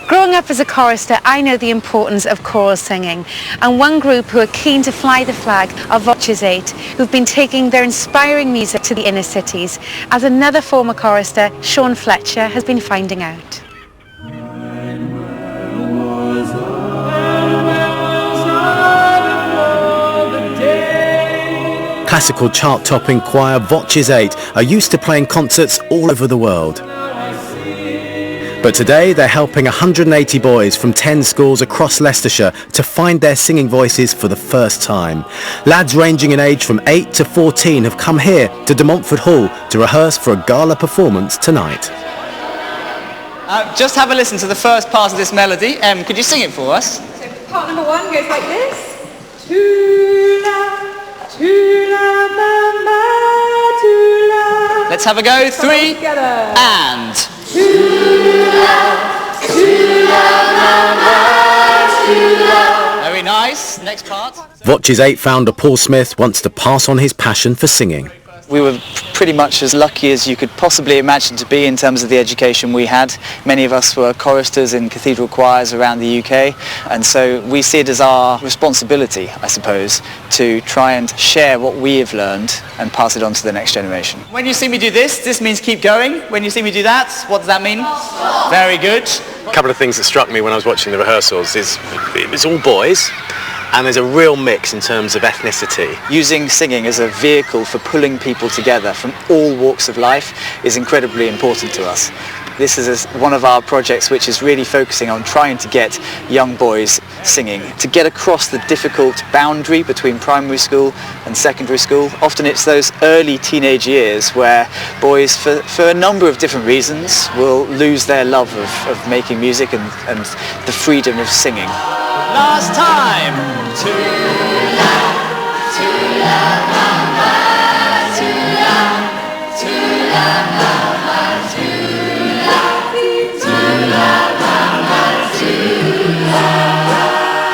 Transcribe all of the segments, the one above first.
Growing up as a chorister, I know the importance of choral singing, and one group who are keen to fly the flag are Prt3 who've been taking their inspiring music to the inner cities, as another former chorister, Sean Fletcher, has been finding out. Classical chart-topping choir Prt3 are used to playing concerts all over the world. But today they're helping 180 boys from 10 schools across Leicestershire to find their singing voices for the first time. Lads ranging in age from 8 to 14 have come here to De Montfort Hall to rehearse for a gala performance tonight. Just have a listen to the first part of this melody. Could you sing it for us? So part number 1 goes like this. Tula, tula, mama, tula. Let's have a go. 3 and... Very nice. Next part. Prt3 founder Paul Smith wants to pass on his passion for singing. We were pretty much as lucky as you could possibly imagine to be in terms of the education we had. Many of us were choristers in cathedral choirs around the UK, and so we see it as our responsibility, I suppose, to try and share what we have learned and pass it on to the next generation. When you see me do this means keep going. When you see me do that, what does that mean? Stop. Very good. A couple of things that struck me when I was watching the rehearsals is it was all boys, and there's a real mix in terms of ethnicity. Using singing as a vehicle for pulling people together from all walks of life is incredibly important to us. This is one of our projects which is really focusing on trying to get young boys singing, to get across the difficult boundary between primary school and secondary school. Often it's those early teenage years where boys, for a number of different reasons, will lose their love of making music and the freedom of singing. Last time!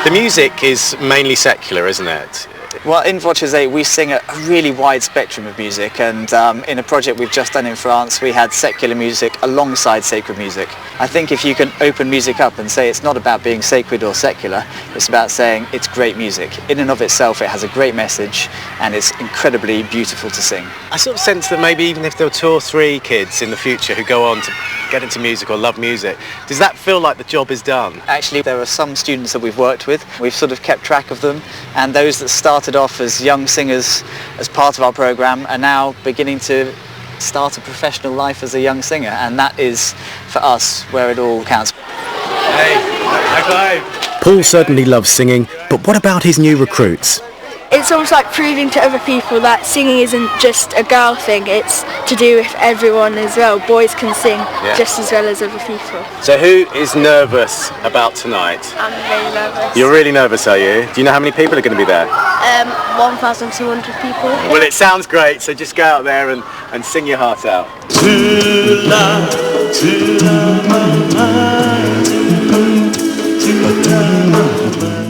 The music is mainly secular, isn't it? Well, in Prt3 we sing a really wide spectrum of music, and in a project we've just done in France we had secular music alongside sacred music. I think if you can open music up and say it's not about being sacred or secular, it's about saying it's great music. In and of itself it has a great message and it's incredibly beautiful to sing. I sort of sense that maybe even if there were 2 or 3 kids in the future who go on to get into music or love music, does that feel like the job is done? Actually, there are some students that we've worked with. We've sort of kept track of them, and those that started off as young singers as part of our programme are now beginning to start a professional life as a young singer, and that is, for us, where it all counts. Hey, high five! Paul certainly loves singing, but what about his new recruits? It's almost like proving to other people that singing isn't just a girl thing, it's to do with everyone as well. Boys can sing just as well as other people. So who is nervous about tonight? I'm very nervous. You're really nervous, are you? Do you know how many people are going to be there? 1,200 people. Well, it sounds great, so just go out there and sing your heart out.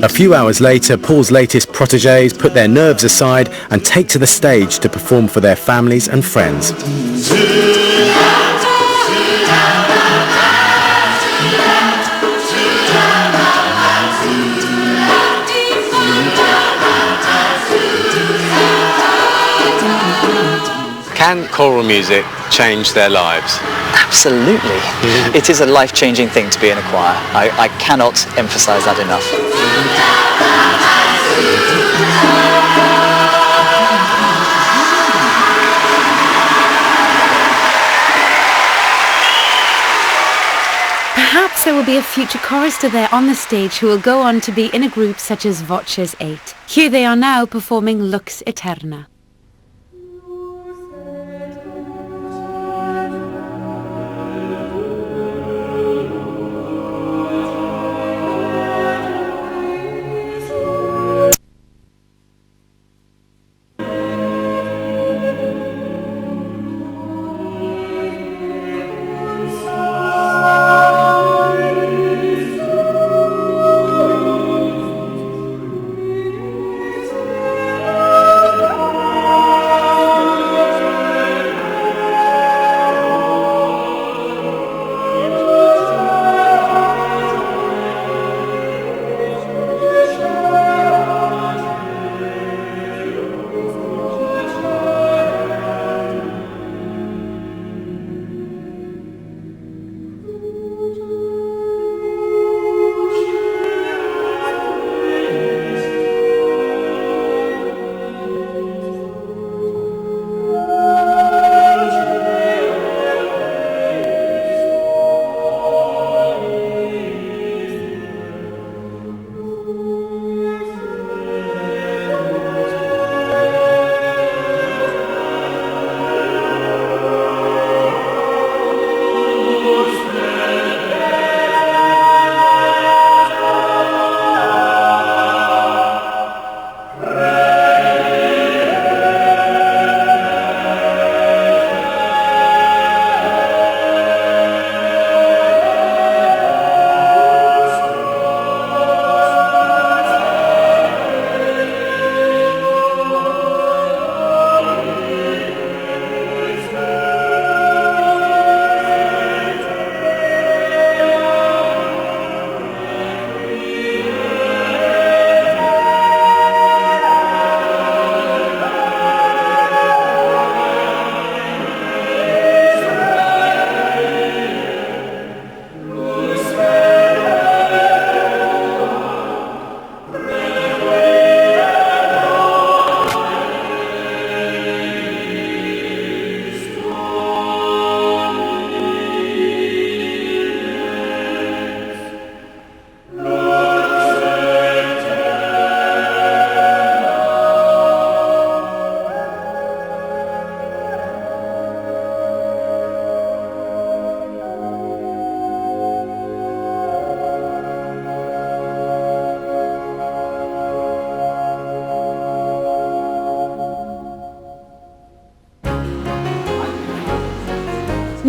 A few hours later, Paul's latest protégés put their nerves aside and take to the stage to perform for their families and friends. Can choral music change their lives? Absolutely. It is a life-changing thing to be in a choir. I cannot emphasise that enough. Perhaps there will be a future chorister there on the stage who will go on to be in a group such as Prt3. Here they are now performing Lux Aeterna.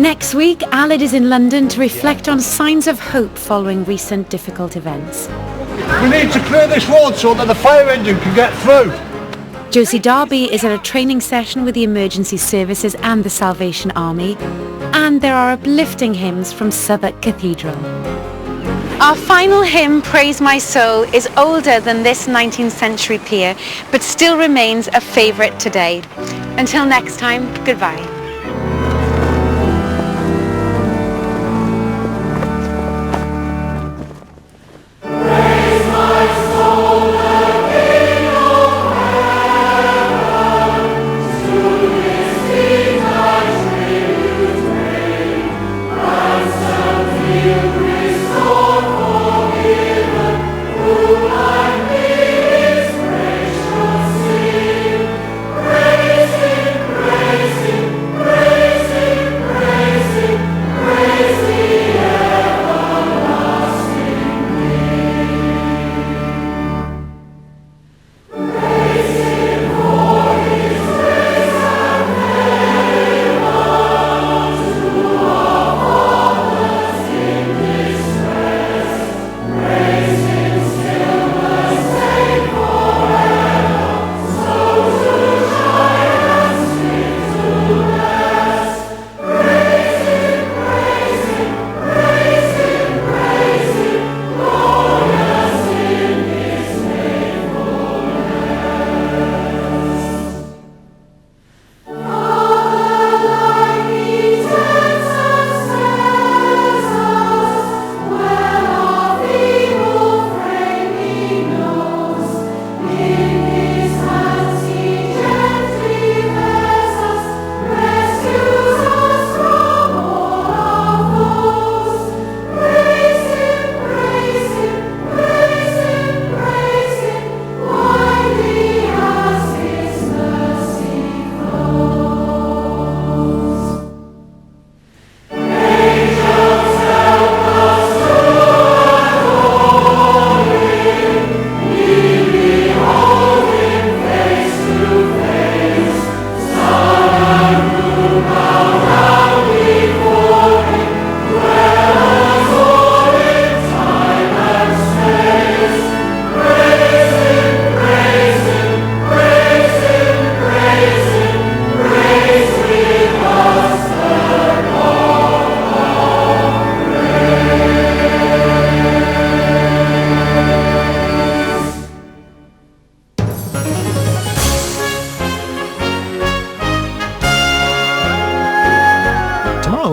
Next week, Aled is in London to reflect on signs of hope following recent difficult events. We need to clear this road so that the fire engine can get through. Josie Darby is at a training session with the emergency services and the Salvation Army. And there are uplifting hymns from Southwark Cathedral. Our final hymn, Praise My Soul, is older than this 19th century pier, but still remains a favourite today. Until next time, goodbye.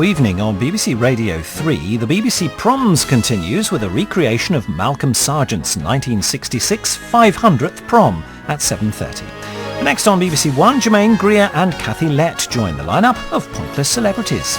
Evening on BBC Radio 3, the BBC Proms continues with a recreation of Malcolm Sargent's 1966 500th prom at 7:30. Next on BBC One, Jermaine Greer and Kathy Lett join the lineup of Pointless Celebrities.